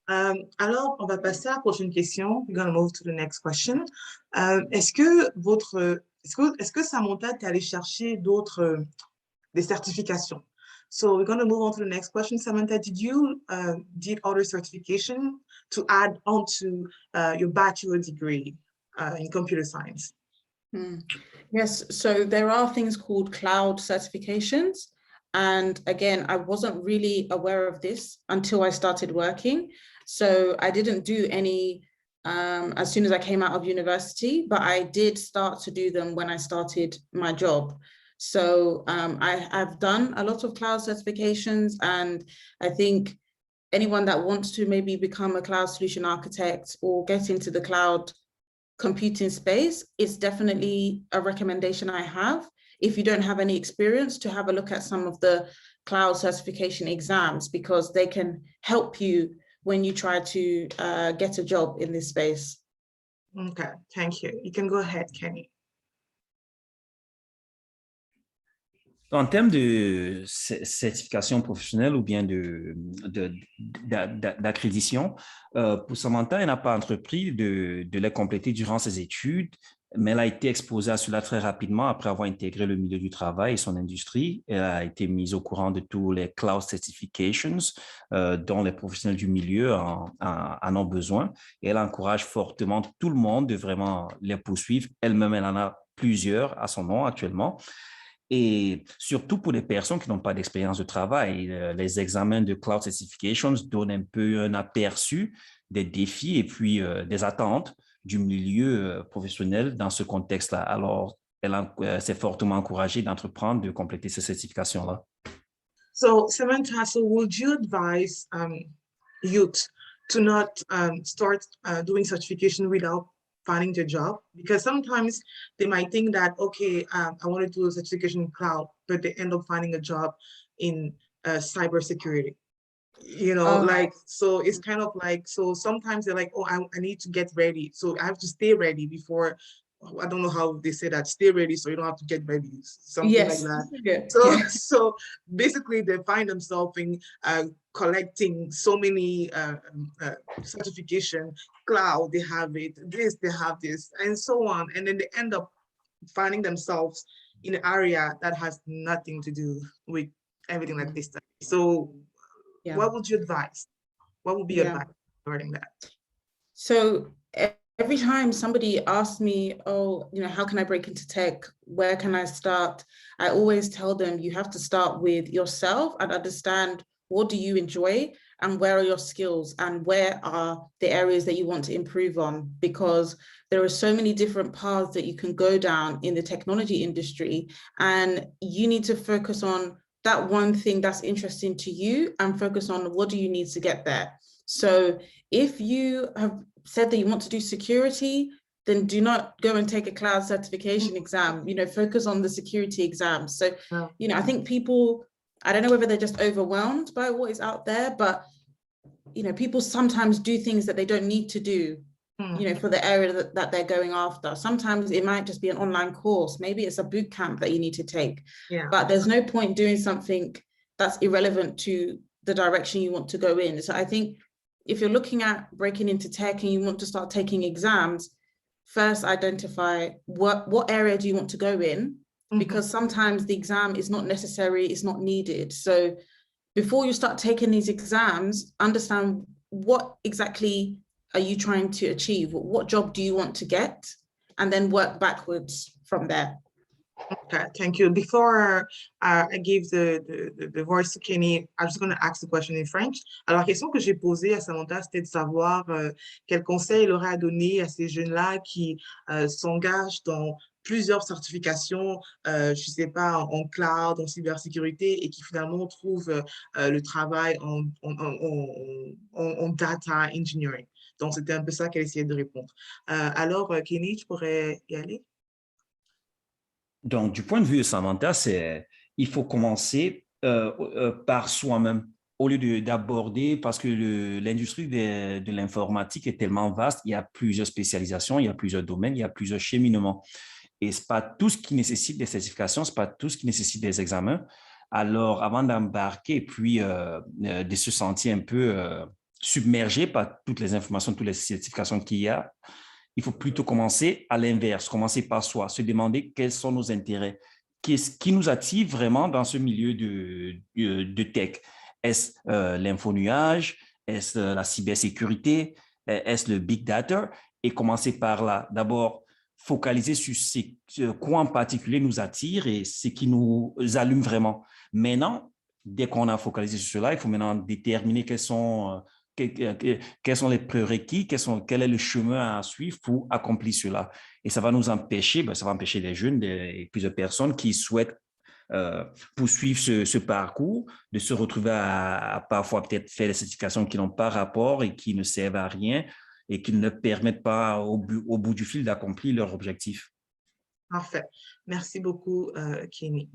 Alors, on va passer à la prochaine question. We're going to move to the next question. Est-ce que Samantha t'est allé chercher des certifications? So we're going to move on to the next question. Samantha, did you did other certification to add on to your bachelor degree in computer science? Yes, so there are things called cloud certifications. And again, I wasn't really aware of this until I started working. So I didn't do any as soon as I came out of university, but I did start to do them when I started my job. So I've done a lot of cloud certifications, and I think anyone that wants to maybe become a cloud solution architect or get into the cloud computing space, it's definitely a recommendation I have. If you don't have any experience, to have a look at some of the cloud certification exams, because they can help you when you try to get a job in this space. Okay, thank you. You can go ahead, Kenny. En termes de certification professionnelle ou bien d'accréditation, pour Samantha, elle n'a pas entrepris de les compléter durant ses études, mais elle a été exposée à cela très rapidement après avoir intégré le milieu du travail et son industrie. Elle a été mise au courant de tous les cloud certifications dont les professionnels du milieu en ont besoin. Et elle encourage fortement tout le monde de vraiment les poursuivre. Elle-même, elle en a plusieurs à son nom actuellement. Et surtout pour les personnes qui n'ont pas d'expérience de travail, les examens de Cloud Certifications donnent un peu un aperçu des défis et puis des attentes du milieu professionnel dans ce contexte-là. Alors, elle s'est fortement encouragée d'entreprendre, de compléter ces certifications-là. So, Samantha, would you advise youth to not start doing certification without finding their job? Because sometimes they might think that, okay, I want to do a certification in cloud, but they end up finding a job in cybersecurity. You know, so it's kind of like, so sometimes they're like, oh, I need to get ready. So I have to stay ready before, I don't know how they say that, stay ready so you don't have to get ready, something like that. Yeah. So basically they find themselves in collecting so many certification, cloud, they have it, this, they have this, and so on. And then they end up finding themselves in an area that has nothing to do with everything that they study. So what would you advise? What would be your advice regarding that? So every time somebody asks me, oh, you know, how can I break into tech? Where can I start? I always tell them you have to start with yourself and understand what do you enjoy and where are your skills and where are the areas that you want to improve on, because there are so many different paths that you can go down in the technology industry, and you need to focus on that one thing that's interesting to you and focus on what do you need to get there. So if you have said that you want to do security, then do not go and take a cloud certification exam, you know, focus on the security exams. So, you know, I think people, I don't know whether they're just overwhelmed by what is out there, but, you know, people sometimes do things that they don't need to do, you know, for the area that they're going after. Sometimes it might just be an online course. Maybe it's a boot camp that you need to take, but there's no point doing something that's irrelevant to the direction you want to go in. So I think if you're looking at breaking into tech and you want to start taking exams, first identify what area do you want to go in, because sometimes the exam is not necessary, it's not needed. So before you start taking these exams, understand what exactly are you trying to achieve? What job do you want to get? And then work backwards from there. Okay, thank you. Before I give the voice to Kenny, I'm just going to ask the question in French. Alors, la question que j'ai posée à Samantha, c'était de savoir quel conseil elle aurait à donner à ces jeunes-là qui s'engagent dans plusieurs certifications, je ne sais pas, en cloud, en cybersécurité, et qui finalement trouvent le travail en data engineering. Donc, c'était un peu ça qu'elle essayait de répondre. Alors, Kenny, tu pourrais y aller? Donc, du point de vue de Samantha, il faut commencer par soi-même au lieu d'aborder, parce que l'industrie de l'informatique est tellement vaste, il y a plusieurs spécialisations, il y a plusieurs domaines, il y a plusieurs cheminements. Et ce n'est pas tout ce qui nécessite des certifications, ce n'est pas tout ce qui nécessite des examens. Alors, avant d'embarquer, puis de se sentir un peu submergé par toutes les informations, toutes les certifications qu'il y a. Il faut plutôt commencer à l'inverse, commencer par soi, se demander quels sont nos intérêts, qu'est-ce qui nous attire vraiment dans ce milieu de tech. Est-ce l'infonuage? Est-ce la cybersécurité? Est-ce le big data? Et commencer par là. D'abord, focaliser sur quoi en particulier nous attire et ce qui nous allume vraiment. Maintenant, dès qu'on a focalisé sur cela, il faut maintenant déterminer quels sont les prérequis, quel est le chemin à suivre pour accomplir cela. Et ça va nous empêcher, ça va empêcher les jeunes et plusieurs personnes qui souhaitent poursuivre ce parcours, de se retrouver à parfois peut-être faire des certifications qui n'ont pas rapport et qui ne servent à rien et qui ne permettent pas au bout du fil d'accomplir leur objectif. Parfait. Merci beaucoup, Kenny.